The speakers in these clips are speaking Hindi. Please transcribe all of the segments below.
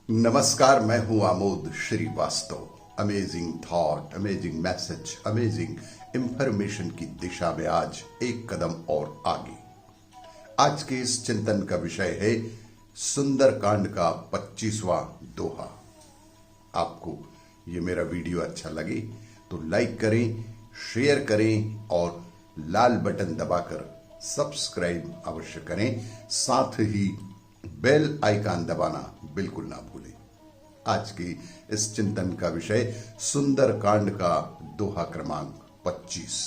नमस्कार, मैं हूं Amod Srivastava. Amazing thought, amazing message, amazing information की दिशा में आज एक कदम और आगे। आज के इस चिंतन का विषय है सुंदरकांड का 25वां दोहा। आपको ये मेरा वीडियो अच्छा लगे तो लाइक करें, शेयर करें और लाल बटन दबाकर सब्सक्राइब अवश्य करें। साथ ही बेल आइकन दबाना बिल्कुल ना भूलें। आज की इस चिंतन का विषय सुंदरकांड का दोहा क्रमांक 25।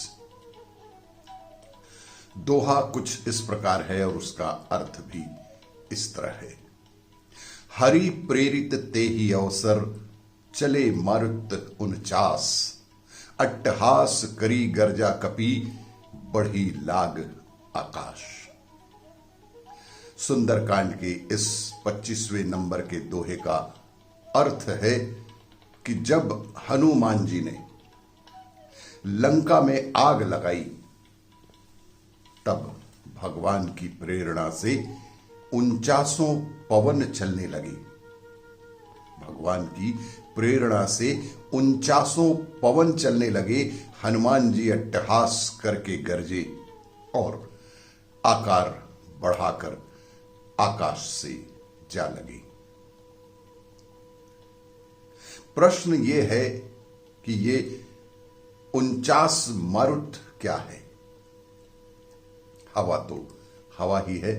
दोहा कुछ इस प्रकार है और उसका अर्थ भी इस तरह है। हरि प्रेरित तेहि अवसर, चले मारुत 49। अट्टहास करी गर्जा कपि, बढ़ी लाग आकाश। सुंदरकांड के इस 25वें नंबर के दोहे का अर्थ है कि जब हनुमान जी ने लंका में आग लगाई तब भगवान की प्रेरणा से 49 पवन चलने लगे। भगवान की प्रेरणा से 49 पवन चलने लगे। हनुमान जी अट्टहास करके गरजे और आकार बढ़ाकर आकाश से जा लगे। प्रश्न ये है कि ये 49 मारुत क्या है? हवा तो हवा ही है,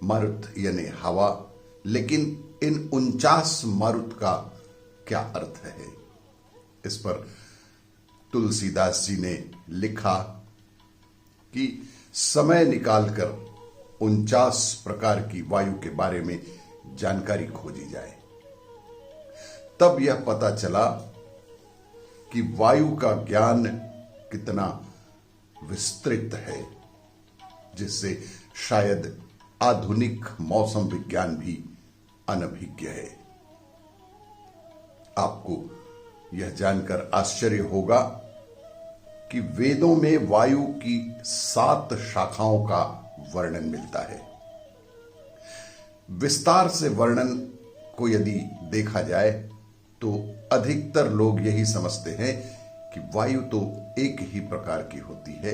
मारुत यानी हवा, लेकिन इन 49 मारुत का क्या अर्थ है? इस पर तुलसीदास जी ने लिखा कि समय निकालकर 49 प्रकार की वायु के बारे में जानकारी खोजी जाए। तब यह पता चला कि वायु का ज्ञान कितना विस्तृत है, जिससे शायद आधुनिक मौसम विज्ञान भी अनभिज्ञ है। आपको यह जानकर आश्चर्य होगा कि वेदों में वायु की 7 शाखाओं का वर्णन मिलता है। विस्तार से वर्णन को यदि देखा जाए तो अधिकतर लोग यही समझते हैं कि वायु तो एक ही प्रकार की होती है,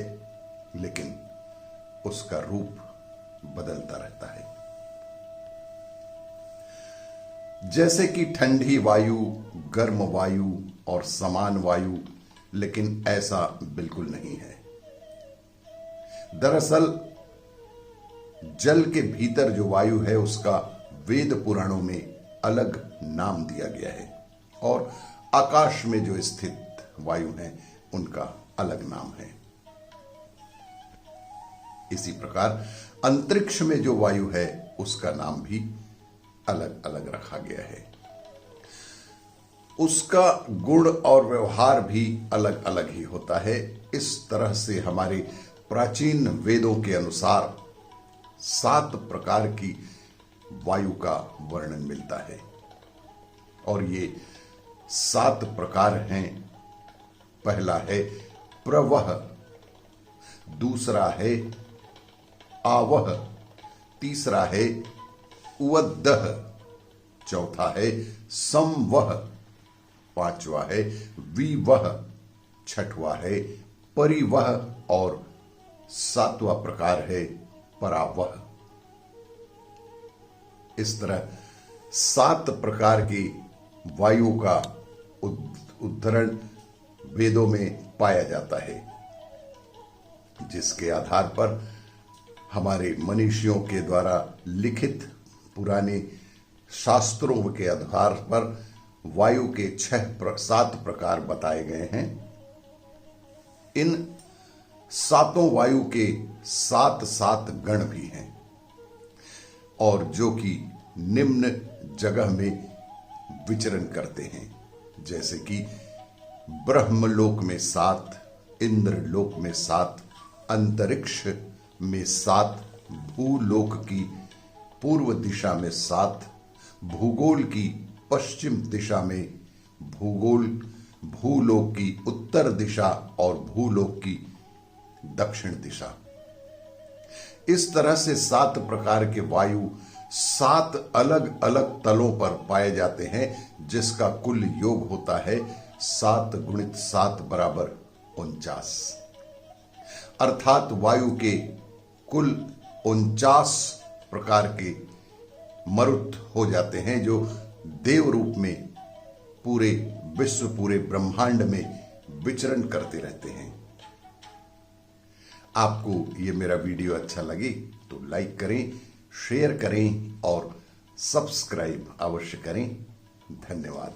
लेकिन उसका रूप बदलता रहता है। जैसे कि ठंडी वायु, गर्म वायु और समान वायु, लेकिन ऐसा बिल्कुल नहीं है। दरअसल जल के भीतर जो वायु है उसका वेद पुराणों में अलग नाम दिया गया है और आकाश में जो स्थित वायु है उनका अलग नाम है। इसी प्रकार अंतरिक्ष में जो वायु है उसका नाम भी अलग अलग रखा गया है। उसका गुण और व्यवहार भी अलग अलग ही होता है। इस तरह से हमारे प्राचीन वेदों के अनुसार 7 प्रकार की वायु का वर्णन मिलता है और ये 7 प्रकार हैं। पहला है प्रवह, दूसरा है आवह, तीसरा है उवद्दह, चौथा है संवह, पांचवा है विवह, छठवा है परिवह और 7वां प्रकार है परावह। इस तरह 7 प्रकार की वायु का उद्धरण वेदों में पाया जाता है, जिसके आधार पर हमारे मनीषियों के द्वारा लिखित पुराने शास्त्रों के आधार पर वायु के 7 प्रकार बताए गए हैं। इन 7 वायु के 7 गण भी हैं और जो कि निम्न जगह में विचरण करते हैं, जैसे कि ब्रह्मलोक में 7, इंद्रलोक में 7, अंतरिक्ष में 7, भूलोक की पूर्व दिशा में 7, भूगोल की पश्चिम दिशा में भूलोक की उत्तर दिशा और भूलोक की दक्षिण दिशा। इस तरह से 7 प्रकार के वायु 7 अलग अलग तलों पर पाए जाते हैं, जिसका कुल योग होता है 7 × 7 = 49। अर्थात वायु के कुल 49 प्रकार के मरुत हो जाते हैं, जो देव रूप में पूरे विश्व, पूरे ब्रह्मांड में विचरण करते रहते हैं। आपको ये मेरा वीडियो अच्छा लगे तो लाइक करें, शेयर करें और सब्सक्राइब अवश्य करें। धन्यवाद।